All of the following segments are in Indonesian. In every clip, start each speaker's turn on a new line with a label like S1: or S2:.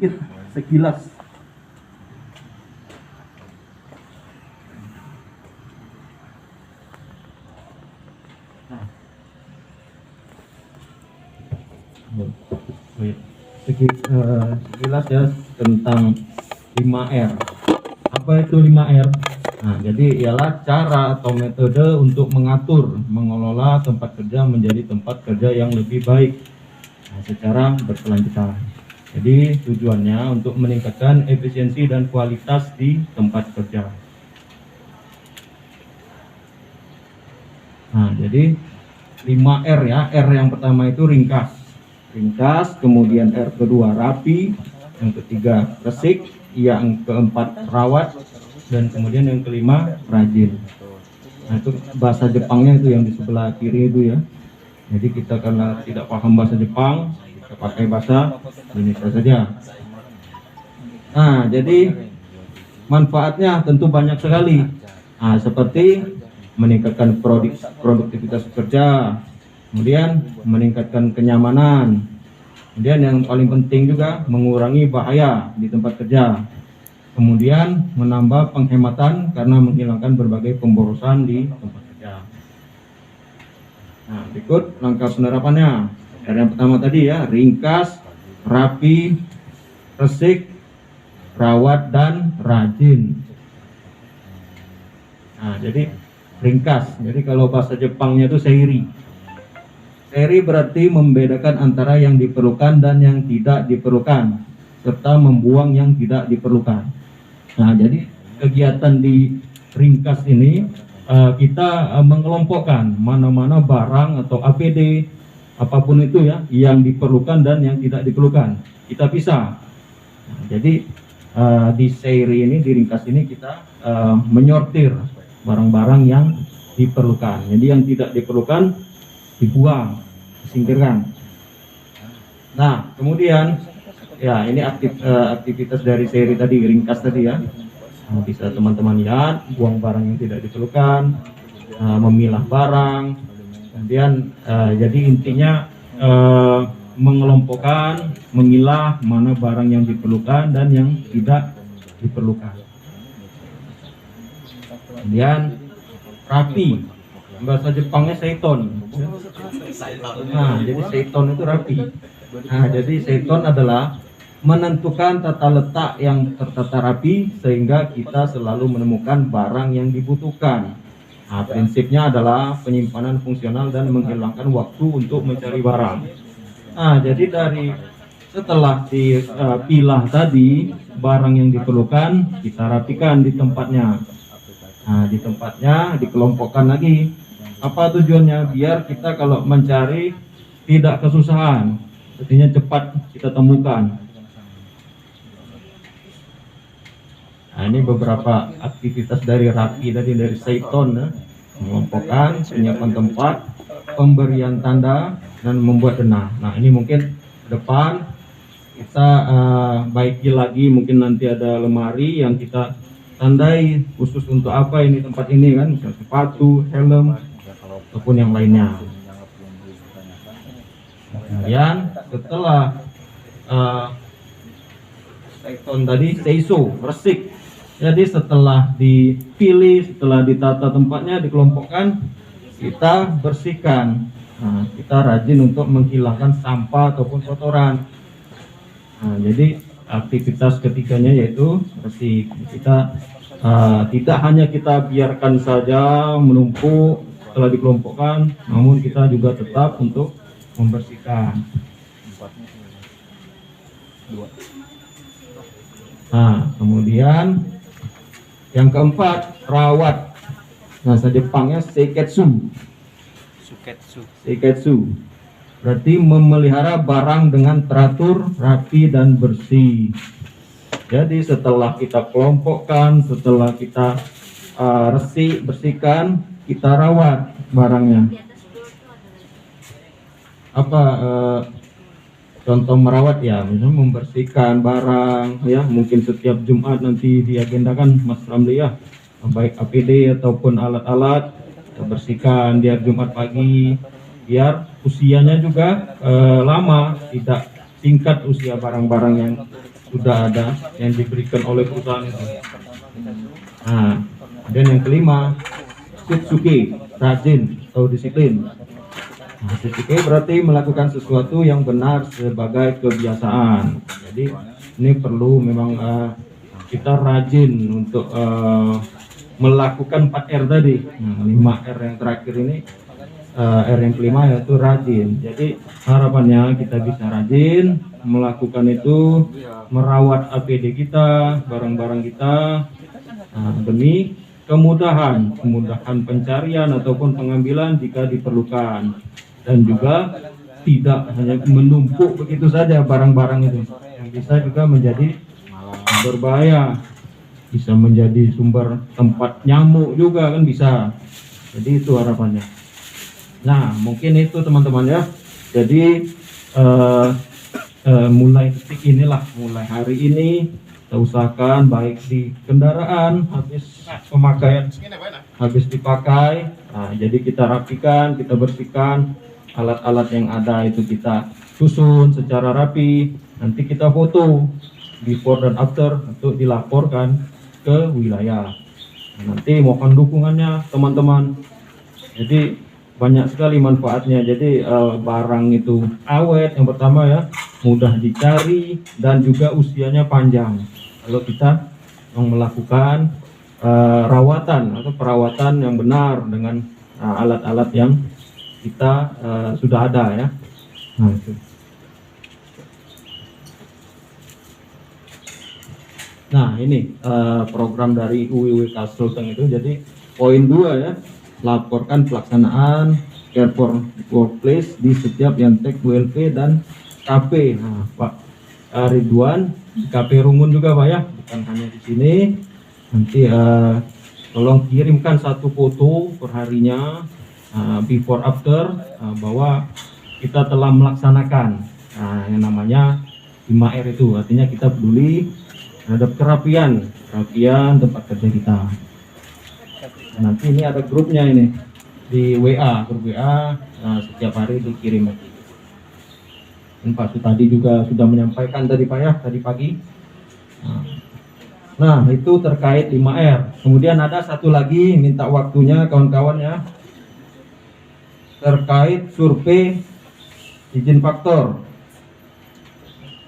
S1: sedikit sekilas. Sekilas ya tentang 5R. Apa itu 5R? Nah, jadi ialah cara atau metode untuk mengatur, mengelola tempat kerja menjadi tempat kerja yang lebih baik secara berkelanjutan. Jadi tujuannya untuk meningkatkan efisiensi dan kualitas di tempat kerja. Nah, jadi 5R ya. R yang pertama itu ringkas. Ringkas, kemudian R kedua rapi, yang ketiga resik, yang keempat rawat, dan kemudian yang kelima rajin. Nah, itu bahasa Jepangnya itu yang di sebelah kiri itu ya. Jadi kita karena tidak paham bahasa Jepang, kita pakai bahasa Indonesia saja. Nah, jadi manfaatnya tentu banyak sekali. Nah, seperti meningkatkan produktivitas kerja, kemudian meningkatkan kenyamanan, kemudian yang paling penting juga mengurangi bahaya di tempat kerja, kemudian menambah penghematan karena menghilangkan berbagai pemborosan di tempat kerja. Nah, berikut langkah penerapannya. Yang pertama tadi ya, ringkas, rapi, resik, rawat, dan rajin. Nah, jadi ringkas. Jadi kalau bahasa Jepangnya itu seiri. Seiri berarti membedakan antara yang diperlukan dan yang tidak diperlukan, serta membuang yang tidak diperlukan. Nah, jadi kegiatan di ringkas ini kita mengelompokkan mana-mana barang atau APD apapun itu ya yang diperlukan dan yang tidak diperlukan. Kita pisah. Nah, jadi di seiri ini, di ringkas ini kita menyortir barang-barang yang diperlukan. Jadi yang tidak diperlukan dibuang, disingkirkan. Nah, kemudian ya ini aktivitas dari seri tadi, ringkas tadi ya. Nah, bisa teman-teman lihat, buang barang yang tidak diperlukan, memilah barang, kemudian jadi intinya mengelompokkan, memilah mana barang yang diperlukan dan yang tidak diperlukan. Kemudian rapi, bahasa Jepangnya seiton. Nah, jadi seiton itu rapi. Nah, jadi seiton adalah menentukan tata letak yang tertata rapi sehingga kita selalu menemukan barang yang dibutuhkan. Nah, prinsipnya adalah penyimpanan fungsional dan menghilangkan waktu untuk mencari barang. Nah, jadi dari setelah dipilah tadi barang yang diperlukan, kita rapikan di tempatnya. Nah, di tempatnya dikelompokkan lagi. Apa tujuannya? Biar kita kalau mencari tidak kesusahan, artinya cepat kita temukan. Nah, ini beberapa aktivitas dari rapi tadi, dari seiton ya. Mengelompokkan, penyiapan tempat, pemberian tanda, dan membuat denah. Nah, ini mungkin ke depan kita baiki lagi, mungkin nanti ada lemari yang kita tandai khusus untuk apa ini tempat ini kan, misalnya sepatu, helm, ataupun yang lainnya. Kemudian setelah seiton tadi, seiso, resik. Jadi setelah dipilih, setelah ditata tempatnya, dikelompokkan, kita bersihkan. Nah, kita rajin untuk menghilangkan sampah ataupun kotoran. Nah, jadi aktivitas ketiganya yaitu bersih. Kita tidak hanya kita biarkan saja menumpuk setelah dikelompokkan, namun kita juga tetap untuk membersihkan. Nah, kemudian yang keempat, rawat. Bahasa Jepangnya seiketsu. Seiketsu berarti memelihara barang dengan teratur, rapi, dan bersih. Jadi setelah kita kelompokkan, setelah kita resik, bersihkan, kita rawat barangnya. Apa contoh merawat ya, misalnya membersihkan barang ya, mungkin setiap Jumat nanti diagendakan Mas Ramli ya, baik APD ataupun alat-alat kita bersihkan biar Jumat pagi, biar usianya juga lama, tidak singkat usia barang-barang yang sudah ada yang diberikan oleh perusahaan itu. Nah, dan yang kelima, Shitsuke, rajin atau disiplin. Nah, Shitsuke berarti melakukan sesuatu yang benar sebagai kebiasaan. Jadi ini perlu memang kita rajin untuk melakukan 4R tadi. Nah, 5R yang terakhir ini, R yang kelima yaitu rajin. Jadi harapannya kita bisa rajin melakukan itu, merawat APD kita, barang-barang kita, demi kemudahan pencarian ataupun pengambilan jika diperlukan, dan juga tidak hanya menumpuk begitu saja barang-barang itu, yang bisa juga menjadi berbahaya, bisa menjadi sumber tempat nyamuk juga kan bisa. Jadi itu harapannya. Nah, mungkin itu teman-teman ya. Jadi mulai detik inilah, mulai hari ini kita usahakan baik di kendaraan habis dipakai, jadi kita rapikan, kita bersihkan alat-alat yang ada itu, kita susun secara rapi, nanti kita foto before dan after untuk dilaporkan ke wilayah. Nanti mohon dukungannya teman-teman. Jadi banyak sekali manfaatnya. Jadi barang itu awet, yang pertama ya, mudah dicari, dan juga usianya panjang kalau kita melakukan rawatan atau perawatan yang benar dengan alat-alat yang kita sudah ada ya. Nah, itu. Nah, ini program dari UWW Consulting itu. Jadi poin 2 ya, laporkan pelaksanaan care for workplace di setiap Yantek WLP dan KP. Nah, Pak Ridwan, KP Rungun juga Pak ya, bukan hanya di sini. Nanti tolong kirimkan 1 foto perharinya, before after, bahwa kita telah melaksanakan yang namanya 5R itu. Artinya kita peduli terhadap kerapian tempat kerja kita. Nanti ini ada grupnya ini di WA, grup WA, setiap hari dikirim. Pak tadi juga sudah menyampaikan tadi Pak ya, tadi pagi. Nah, itu terkait 5R. Kemudian ada satu lagi, minta waktunya kawan-kawan ya, terkait survei izin faktor.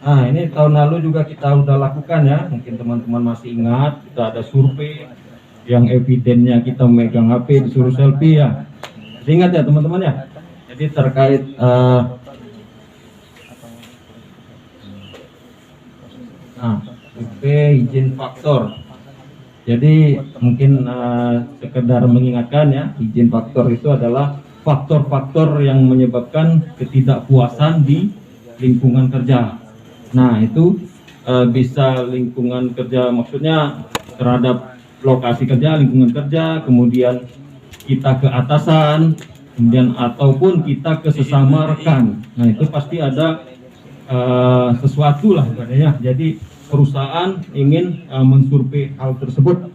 S1: Nah, ini tahun lalu juga kita udah lakukan ya, mungkin teman-teman masih ingat, kita ada survei yang evidennya kita megang HP disuruh selfie ya. Ingat ya teman-teman ya. Jadi terkait survei izin faktor. Jadi mungkin sekedar mengingatkan ya, izin faktor itu adalah faktor-faktor yang menyebabkan ketidakpuasan di lingkungan kerja. Nah, itu bisa lingkungan kerja, maksudnya terhadap lokasi kerja, lingkungan kerja, kemudian kita ke atasan, kemudian ataupun kita ke sesama rekan. Nah, itu pasti ada sesuatu lah sebenarnya. Jadi perusahaan ingin mensurvei hal tersebut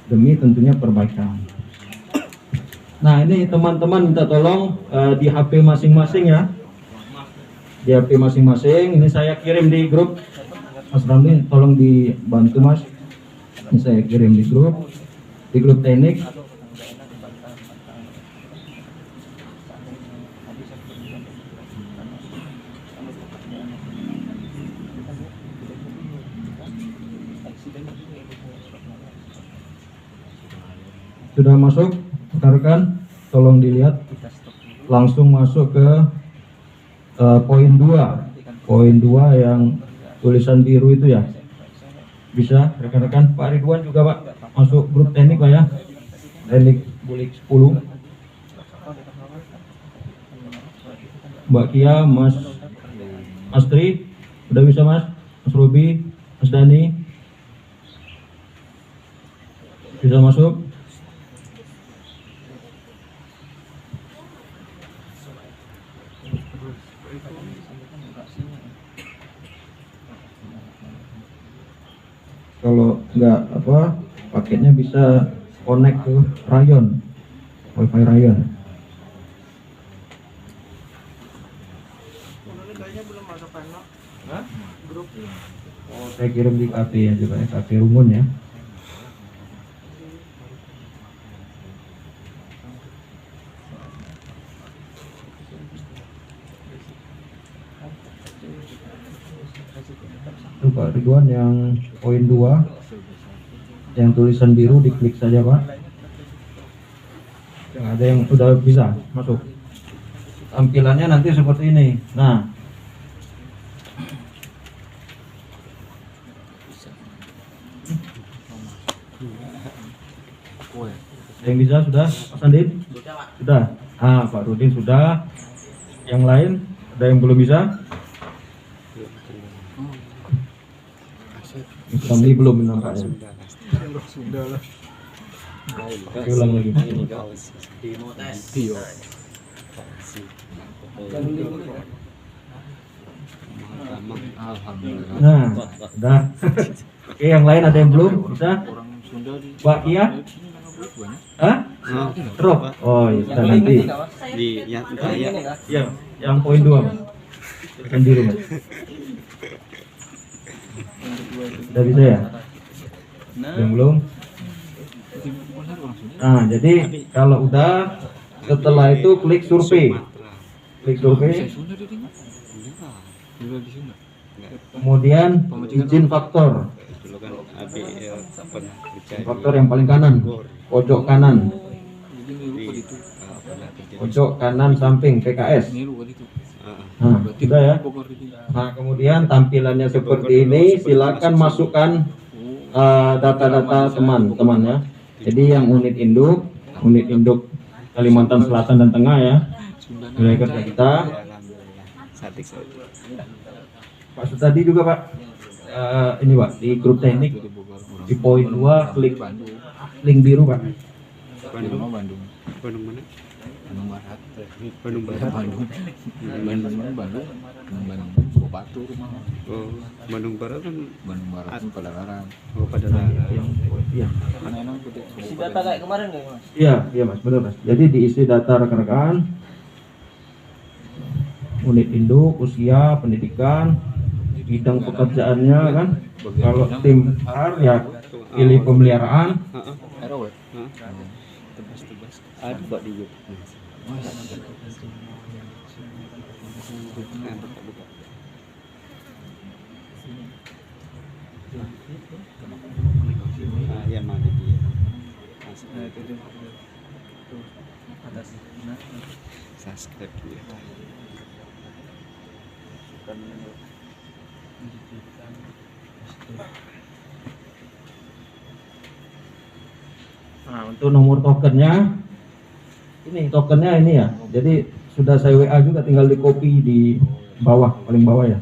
S1: demi tentunya perbaikan. Nah, ini teman-teman minta tolong di HP masing-masing ya. Di HP masing-masing, ini saya kirim di grup. Mas Ramli, tolong dibantu Mas. Ini saya kirim di grup teknik. Sudah masuk rekan-rekan, tolong dilihat, langsung masuk ke poin 2 yang tulisan biru itu ya. Bisa rekan-rekan, Pak Ridwan juga Pak masuk grup teknik Pak ya, teknik bulik 10. Mbak Kia, Mas Astri udah bisa Mas Robi, Mas Dani bisa masuk. Kalau nggak paketnya bisa connect ke Rayon, wifi Rayon. Kayaknya belum masuk grup. Oh, Saya kirim di KP ya juga ya, KP Rungun ya. Itu Pak Ridwan yang poin 2 yang tulisan biru diklik saja Pak. Yang ada yang sudah bisa masuk. Tampilannya nanti seperti ini. Nah, yang bisa sudah Pak Sandin? Sudah. Ah, Pak Rudin sudah. Yang lain ada yang belum bisa? Kami belum nampaknya.
S2: Sudah lah.
S1: Ulang lagi. Nah, sudah. Oke, yang lain ada yang belum bisa? Pak Kia? Hah? Drop. Oh, iya, sudah nanti.
S3: Di yang kaya.
S1: Ya, yang poin 2 Mas. Tekan biru Mas. Sudah bisa ya? Yang belum? Nah, jadi kalau udah, setelah itu klik survei. Klik survei. Kemudian izin faktor.
S3: Dulu kan Abi pernah kerja
S1: Faktor yang paling kanan, pojok kanan.
S3: di
S1: Pojok kanan samping PKS. Nah, sudah ya. Nah, kemudian tampilannya seperti ini. Silakan masukkan data-data teman-teman ya. Jadi yang unit induk Kalimantan Selatan dan Tengah ya. Wilayah kerja kita.
S3: Satik saya.
S1: Pak Sutadi juga Pak. Ini Pak di grup teknik di poin 2 klik link biru Pak.
S3: Bandung mana?
S2: Bandung Barat.
S3: Bandung Barat.
S2: Bandung Batu rumah.
S3: Oh, Bandung Barat kan
S2: Bandung Barat pada larang.
S3: oh pada larang.
S1: Iya.
S2: Kan enak putih.
S4: Isi data kayak kemarin nggak Mas?
S1: Iya Mas, benar Mas. Jadi diisi data rekan-rekan, unit induk, usia, pendidikan, bidang pekerjaannya kan. Kalau tim R ya pilih pemeliharaan.
S2: RW.
S3: Tebas-tebas. Ada Pak di YouTube. Buka. Ya mana dia? Subscribe dia.
S1: Nah, untuk nomor tokennya ini ya. Jadi sudah saya WA juga, tinggal di copy di bawah, paling bawah ya.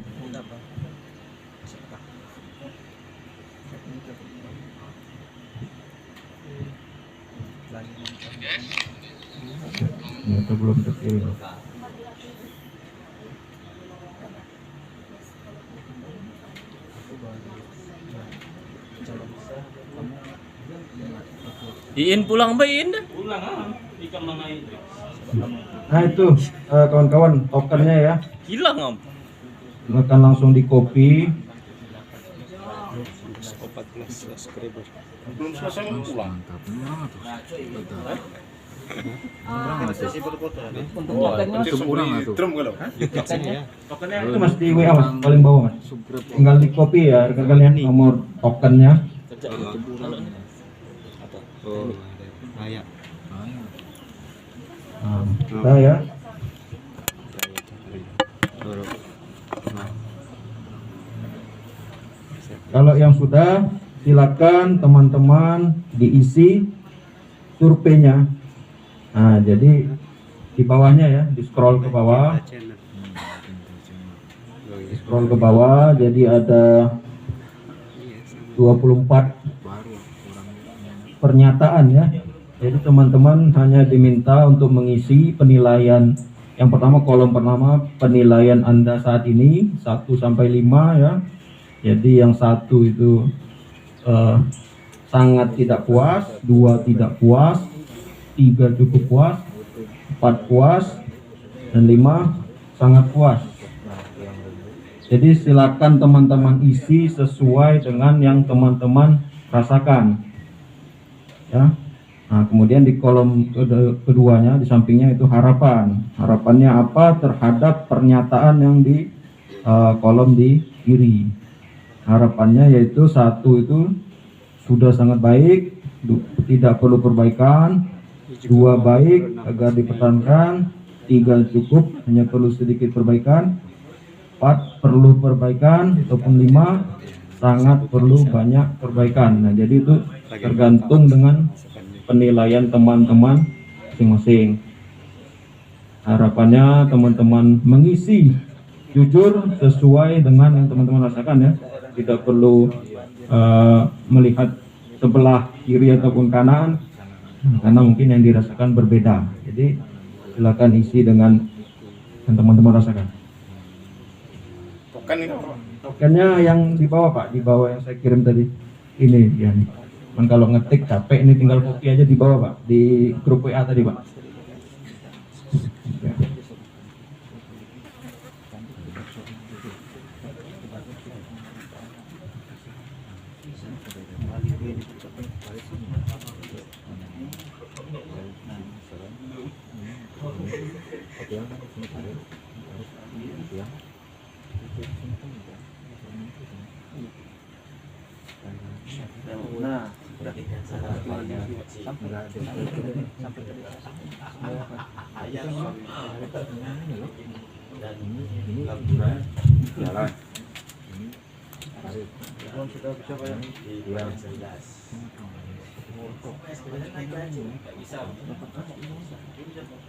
S1: Ternyata belum terkirim.
S4: Iin pulang Iin.
S1: Nah itu kawan-kawan tokennya ya.
S4: Hilang Om.
S1: Silakan langsung di copy.
S3: 14 subscriber.
S4: Belum selesai mau pulang. Untuk tokennya
S2: Itu kurang tuh.
S4: tokennya
S1: Itu Mas di WA Mas, paling bawah Mas. Tinggal di copy ya rekan-rekan ya, nomor tokennya.
S3: Oh, ada.
S1: Nah, sudah ya. Kalau yang sudah, silakan teman-teman diisi surveinya. Nah, jadi di bawahnya ya, di scroll ke bawah, scroll ke bawah, jadi ada 24 pernyataan ya. Jadi teman-teman hanya diminta untuk mengisi penilaian. Yang pertama, kolom pertama, penilaian Anda saat ini 1 sampai 5 ya. Jadi yang 1 itu sangat tidak puas, 2 tidak puas, 3 cukup puas, 4 puas, dan 5 sangat puas. Jadi silakan teman-teman isi sesuai dengan yang teman-teman rasakan. Ya. Nah, kemudian di kolom keduanya di sampingnya itu harapan. Harapannya apa terhadap pernyataan yang di kolom di kiri. Harapannya yaitu satu itu sudah sangat baik, tidak perlu perbaikan, dua baik agar dipertahankan, tiga cukup hanya perlu sedikit perbaikan, empat perlu perbaikan, ataupun lima sangat perlu banyak perbaikan. Nah, jadi itu tergantung dengan penilaian teman-teman masing-masing. Harapannya teman-teman mengisi jujur sesuai dengan yang teman-teman rasakan ya. Tidak perlu melihat sebelah kiri ataupun kanan karena mungkin yang dirasakan berbeda. Jadi silakan isi dengan yang teman-teman rasakan. Tokennya yang di bawah Pak, di bawah yang saya kirim tadi. Ini dia nih. Kalau ngetik capek ini tinggal copy aja di bawah Pak, di grup WA tadi Pak. Ya.
S4: Nah,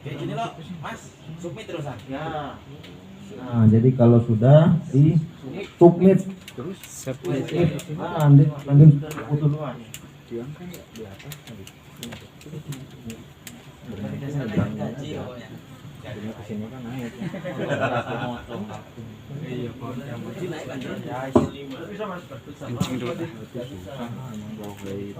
S5: Kayak gini loh, Mas. Submit terus ah.
S4: ya.
S1: Nah, jadi kalau sudah di submit
S3: Terus
S1: lanjut foto duluan.
S5: Gaji pokoknya.
S2: Kesini kan naik.
S4: Bisa Mas.
S3: kencing dulu.
S2: Emang bau kayak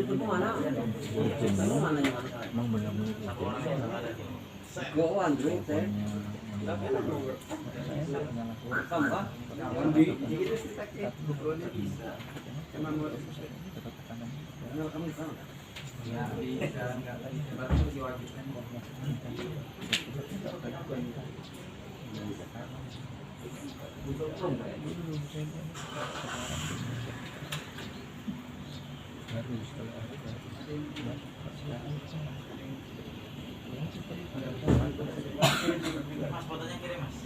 S2: itu ngomong gitu. Emang benar-benar
S5: Mas fotonya kirim Mas.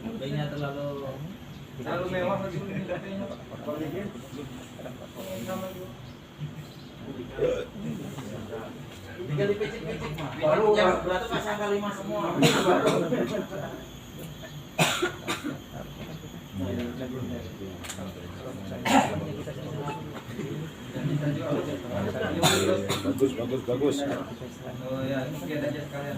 S5: Mobilnya terlalu
S4: mewah lagi.
S5: tinggal dipicit-picit baru berarti pasang kali mas semua.
S3: Bagus.
S4: Oh ya, lihat aja sekalian.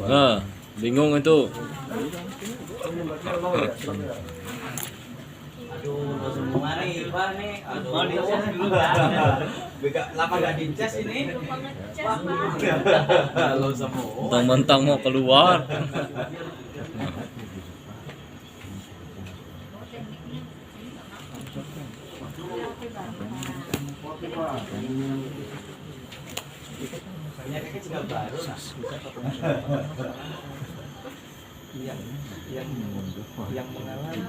S6: Nah, bingung itu.
S5: Aduh, semua nih, Pak nih. Aduh, dicas dulu kan. Lama gak dicas ini. Halo semua.
S6: Mentang-mentang mau keluar.
S5: Ternyata juga baru nah. yang mengalami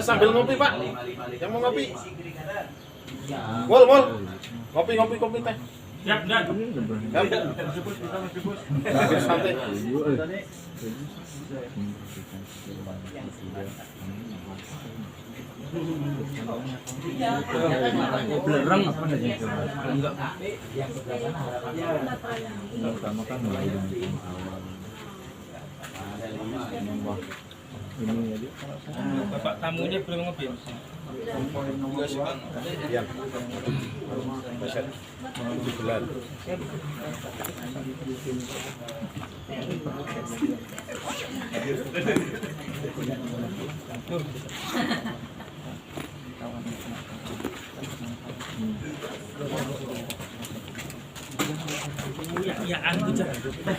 S7: Sambil ngopi Pak, yang mau ngopi. Mol, ngopi teh.
S4: Siap, dan.
S3: Santai.
S2: Belerang apa nih? Enggak. Pertama kan mulai dari awal. Ini jadi
S4: Bapak tamunya belum ngopi.
S3: Ya. Masak. Bulan.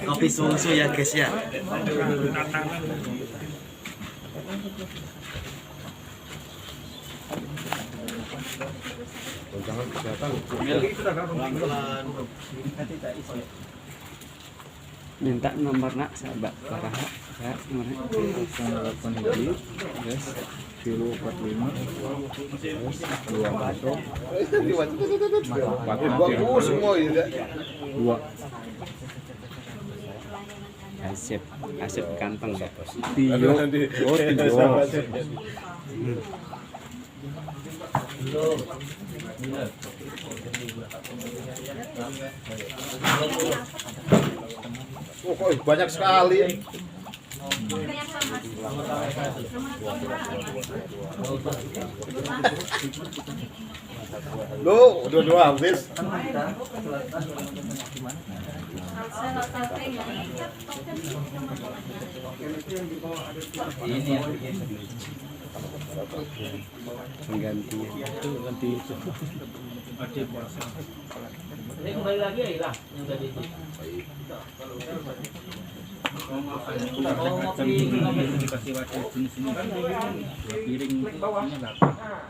S5: Kopi susu ya guys ya.
S3: Jangan kesehatan.
S7: Minta nomor nak sahabat para ya nomornya
S2: 08 hiji, yes, kilo 45, yes, 20,
S3: Bagus semua ini.
S2: 2,
S7: asep asep kantong ya.
S2: Tio, oh Tio,
S3: Oh, banyak sekali. Loh, dua-dua habis.
S7: Pengganti
S5: Ini kembali lagi ya hilang yang tadi.
S4: Dikasih wadah jenis ini kan piring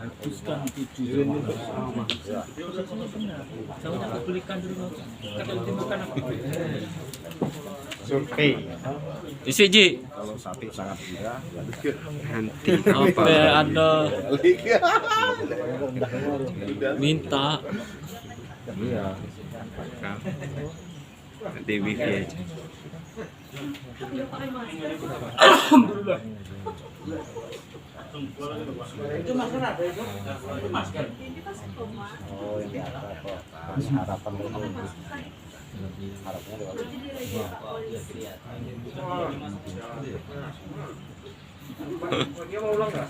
S4: habiskan 7 saya udah belikan dulu kata makan apa
S3: Survei.
S6: Isi Ji.
S3: Kalau sapi sangat gila,
S7: nanti
S6: Apa ada minta.
S2: iya,
S7: nanti wifi aja.
S5: Itu masker ada itu? Itu masker.
S3: oh yang di atas kok. Harapan dulu. Harapnya lewat.
S4: dia mau ulang nggak?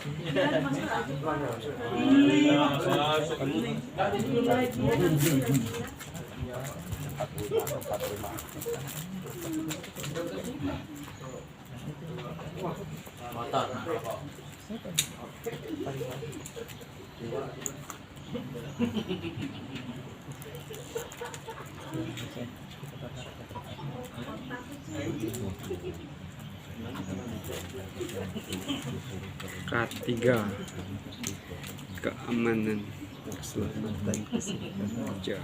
S7: K3 keamanan keselamatan kerja.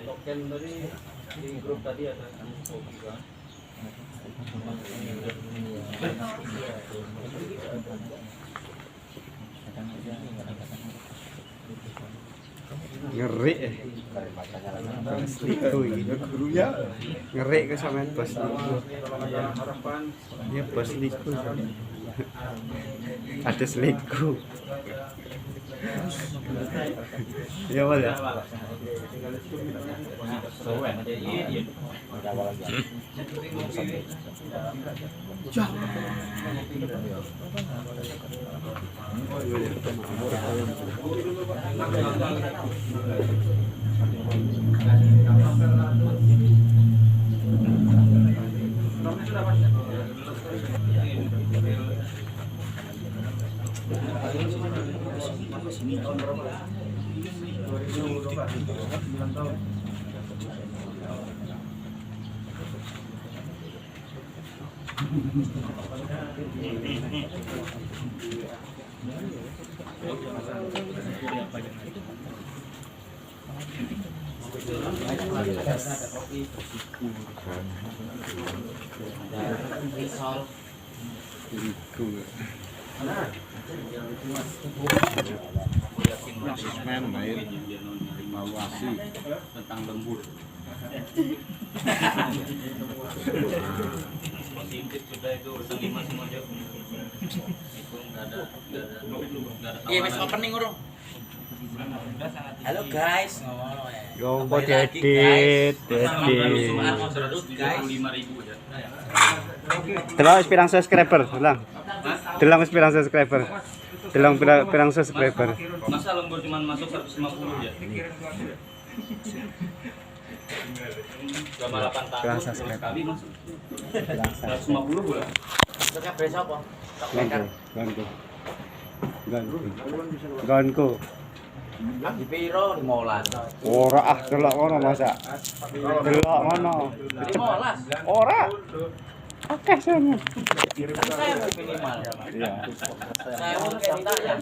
S5: Token tadi di grup tadi ada
S7: Ngeri bos liku ini gurunya ngeri ke sampean bos liku ya bos liku ada seliku ya boleh liku
S3: Asesmen baik evaluasi
S5: tentang lembur. Masih intip sudah itu urusan 5 semua aja. Itu enggak ada. Iya, mes opening urung. Halo guys,
S7: Go edit. Telang pirang subscriber, telang pirang subscriber. Telang pirang subscriber.
S5: Masa lembur cuma masuk 150 ya? Selama 8 tahun
S7: Pirang subscriber.
S5: sekali masuk 150 bulan. Masuknya besok apa?
S7: Ganku.
S5: Di piro 15.
S7: Ora delok ngono masa. Delok ngono.
S5: 15.
S7: Ora. Akeh sono.
S5: Kan saya mau minimal.
S7: Iya.
S5: Saya mau kayak ditanya.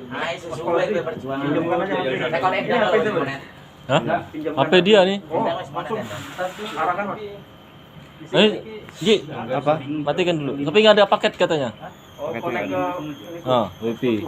S5: Hai, sesuai dengan perjuangan. Saya konek dia itu.
S6: Hah? HP dia nih. Ji,
S7: Apa?
S6: matikan dulu. Tapi nggak ada paket katanya.
S7: Paket
S6: Ah, WP.